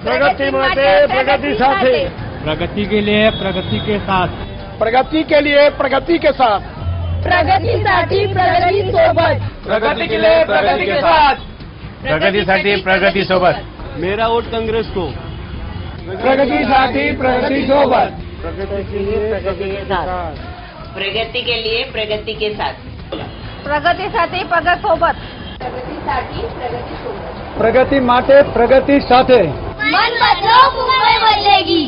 प्रगति माटे प्रगति साथे, प्रगति के लिए प्रगति के साथ, प्रगति के लिए प्रगति के साथ, प्रगतीसाठी प्रगती सोबत, प्रगति के लिए प्रगति के साथ, प्रगतीसाठी प्रगती सोबत. मेरा वोट कांग्रेस को. प्रगति साथी प्रगति सोबत, प्रगति के लिए प्रगति के साथ, प्रगति के लिए प्रगति के साथ, प्रगतीसाठी प्रगत सोबत, प्रगतीसाठी प्रगती सोबत. प्रगति माटे प्रगति साथे. मन बदलो, मुंबई बदलेगी.